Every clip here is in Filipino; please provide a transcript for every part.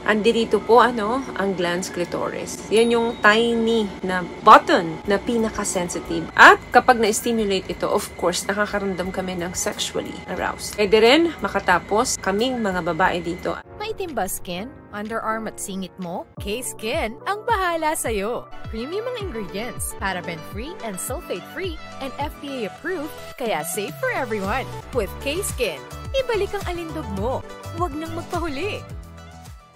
Andirito po ang glans clitoris. Yan yung tiny na button na pinaka-sensitive. At kapag na-stimulate ito, of course, nakakaramdam kami ng sexually aroused. Pwede rin makatapos kaming mga babae dito. Maitim ba skin? Underarm at singit mo? K-Skin ang bahala sa'yo. Premium ang ingredients, paraben-free and sulfate-free, and FDA-approved, kaya safe for everyone. With K-Skin, ibalik ang alindog mo. Huwag nang magpahuli.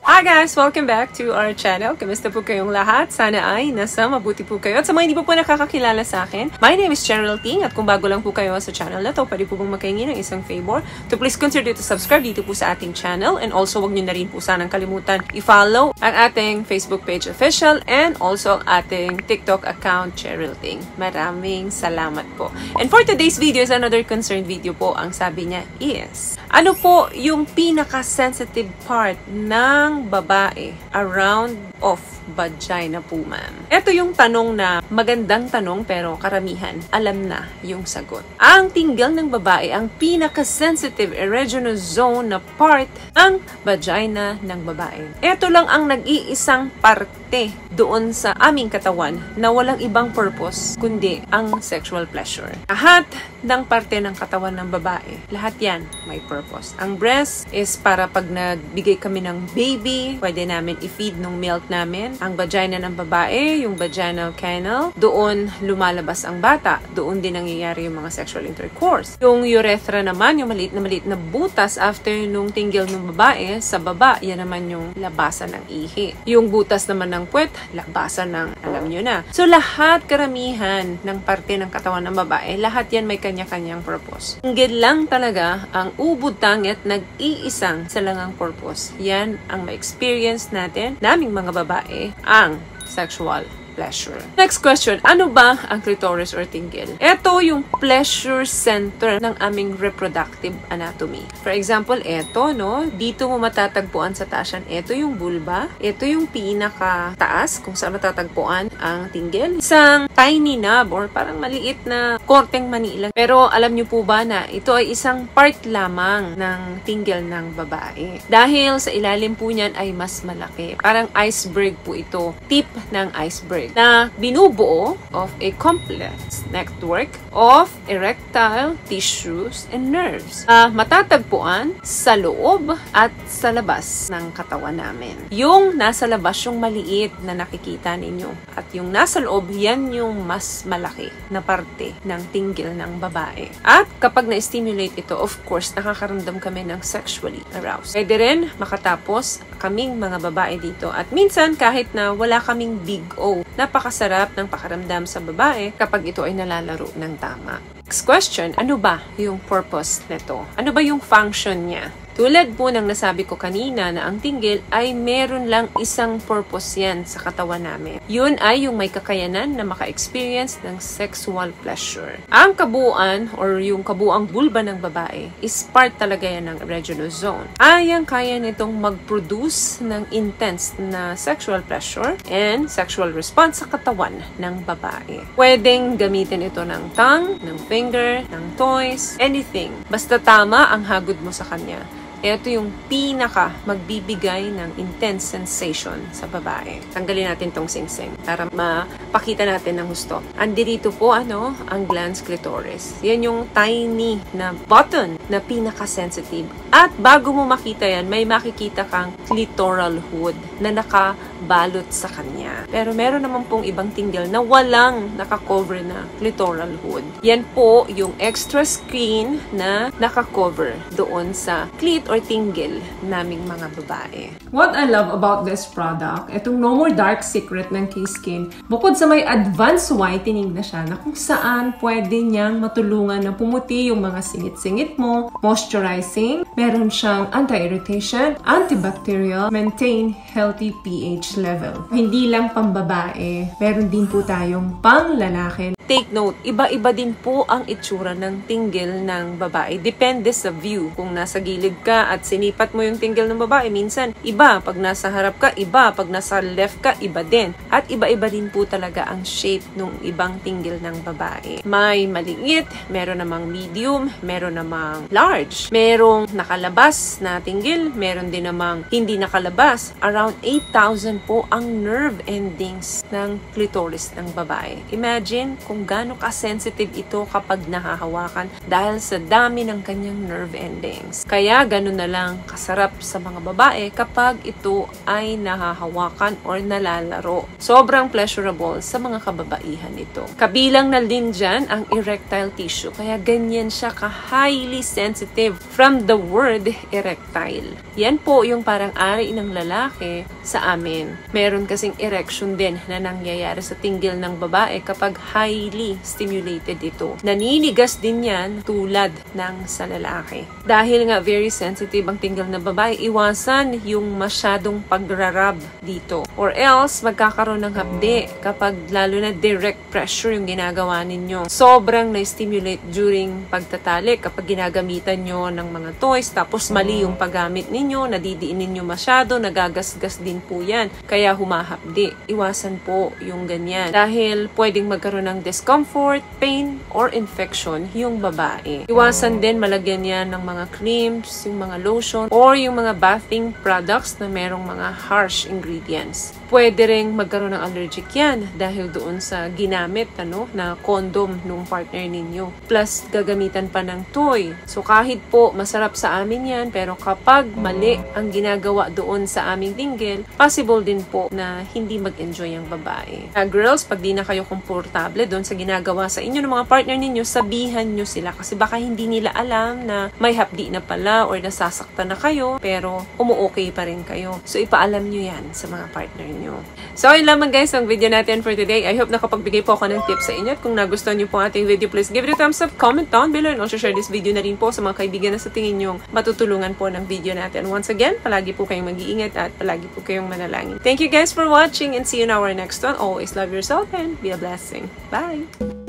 Hi guys! Welcome back to our channel. Kamusta po kayong lahat? Sana ay nasa mabuti po kayo. At sa mga hindi po nakakakilala sa akin, my name is Cheryl Ting. At kung bago lang po kayo sa channel na to, pwede po bang makahingi ng isang favor to please consider to subscribe dito po sa ating channel. And also, wag nyo na rin po sanang kalimutan i-follow ang ating Facebook page official and also ang ating TikTok account, Cheryl Ting. Maraming salamat po. And for today's video is another concerned video po. Ang sabi niya is, ano po yung pinaka-sensitive part ng babae around of vagina po, ma'am? Ito yung tanong na magandang tanong pero karamihan alam na yung sagot. Ang tinggel ng babae ang pinaka-sensitive erogenous zone na part ng vagina ng babae. Ito lang ang nag-iisang parte doon sa aming katawan na walang ibang purpose kundi ang sexual pleasure. Lahat ng parte ng katawan ng babae, lahat yan may purpose. Ang breast is para pag nagbigay kami ng baby, pwede namin i-feed ng milk namin. Ang vagina ng babae, yung vaginal canal, doon lumalabas ang bata. Doon din nangyayari yung mga sexual intercourse. Yung urethra naman, yung maliit na butas after nung tinggil ng babae, sa baba, yan naman yung labasan ng ihi. Yung butas naman ng puwet, labasan ng alam nyo na. So lahat, karamihan ng parte ng katawan ng babae, lahat yan may kanya-kanyang purpose. Tinggil lang talaga ang ubod tangit nag-iisang salangang purpose. Yan ang ma-experience natin, naming mga babae, ang sexual pleasure. Next question, ano ba ang clitoris or tinggil? Ito yung pleasure center ng aming reproductive anatomy. For example, ito, dito mo matatagpuan sa taas yan. Ito yung vulva. Ito yung pinaka-taas kung saan matatagpuan ang tinggil. Isang tiny knob or parang maliit na korteng mani lang. Pero alam nyo po ba na ito ay isang part lamang ng tinggil ng babae. Dahil sa ilalim po niyan ay mas malaki. Parang iceberg po ito. Tip ng iceberg na binubuo of a complex network of erectile tissues and nerves. Matatagpuan sa loob at sa labas ng katawan namin. Yung nasa labas, yung maliit na nakikita ninyo. At yung nasa loob, yan yung mas malaki na parte ng tinggil ng babae. At kapag na-stimulate ito, of course, nakakaramdam kami ng sexually aroused. Pwede rin makatapos kaming mga babae dito. At minsan, kahit na wala kaming big O, napakasarap ng pakaramdam sa babae kapag ito ay nalalaro ng tama. Next question, ano ba yung purpose nito? Ano ba yung function niya? Tulad po ng nasabi ko kanina na ang tinggil ay meron lang isang purpose yan sa katawan namin. Yun ay yung may kakayanan na maka-experience ng sexual pleasure. Ang kabuuan or yung kabuuang vulva ng babae is part talaga yan ng erogenous zone. Kaya nitong mag-produce ng intense na sexual pleasure and sexual response sa katawan ng babae. Pwedeng gamitin ito ng tongue, ng finger, ng toys, anything. Basta tama ang hagod mo sa kanya. Ito yung pinaka magbibigay ng intense sensation sa babae. Tanggalin natin tong sing-sing para mapakita natin ng gusto. Andirito po ang glans clitoris. Yan yung tiny na button na pinaka-sensitive. At bago mo makita yan, may makikita kang clitoral hood na nakabalot sa kanya. Pero meron naman pong ibang tinggil na walang nakakover na clitoral hood. Yan po yung extra skin na nakakover doon sa clit or tinggil naming mga babae. What I love about this product, itong No More Dark Secret ng K-Skin, bukod sa may advanced whitening na siya na kung saan pwede niyang matulungan na pumuti yung mga singit-singit mo, moisturizing, meron siyang anti-irritation, antibacterial, maintain healthy pH level. Hindi lang pambabae, meron din po tayong pang lalaki. take note, iba-iba din po ang itsura ng tinggil ng babae. Depende sa view. Kung nasa gilid ka at sinipat mo yung tinggil ng babae, minsan iba. Pag nasa harap ka, iba. Pag nasa left ka, iba din. At iba-iba din po talaga ang shape ng ibang tinggil ng babae. May maliit, meron namang medium, meron namang large. Merong nakalabas na tinggil, meron din namang hindi nakalabas. Around 8,000 po ang nerve endings ng clitoris ng babae. Imagine kung gaano ka-sensitive ito kapag nahahawakan dahil sa dami ng kanyang nerve endings. Kaya ganun na lang kasarap sa mga babae kapag ito ay nahahawakan or nalalaro. Sobrang pleasurable sa mga kababaihan ito. Kabilang na din dyan ang erectile tissue. Kaya ganyan siya ka-highly sensitive from the word erectile. Yan po yung parang ari ng lalaki sa amin. Meron kasing erection din na nangyayari sa tinggil ng babae kapag highly stimulated ito. Naninigas din yan tulad ng sa lalaki. Dahil nga very sensitive ang tinggil ng babae, iwasan yung masyadong pagrarab dito. Or else, magkakaroon ng hapdi kapag lalo na direct pressure yung ginagawa ninyo. Sobrang na-stimulate during pagtatalik kapag ginagamitan nyo ng mga toys, tapos mali yung paggamit ninyo, nadidiin ninyo masyado, nagagasgas din po yan. Kaya humahapdi. Iwasan po yung ganyan. Dahil pwedeng magkaroon ng discomfort, pain, or infection yung babae. Iwasan din malagyan yan ng mga creams, yung mga lotion, or yung mga bathing products na merong mga harsh ingredients. Pwede rin magkaroon ng allergic yan dahil doon sa ginamit na condom nung partner ninyo. Plus, gagamitan pa ng toy. So, kahit po masarap sa amin yan, pero kapag mali ang ginagawa doon sa aming tinggil, possible din po na hindi mag-enjoy ang babae. Girls, pag di na kayo komportable doon sa ginagawa sa inyo ng mga partner ninyo, sabihan nyo sila kasi baka hindi nila alam na may hapdi na pala or nasasaktan na kayo, pero umu-okay pa rin kayo. So, ipaalam nyo yan sa mga partner nyo. So, yun lamang guys ang video natin for today. I hope nakapagbigay po ako ng tips sa inyo. At kung nagustuhan nyo po ating video, please give it a thumbs up, comment down below, and also share this video na rin po sa mga kaibigan na sa tingin nyong matutulungan po ng video natin. Once again, palagi po kayong mag-iingat at palagi po kayong manalangin. Thank you guys for watching and see you in our next one. Always love yourself and be a blessing. Bye!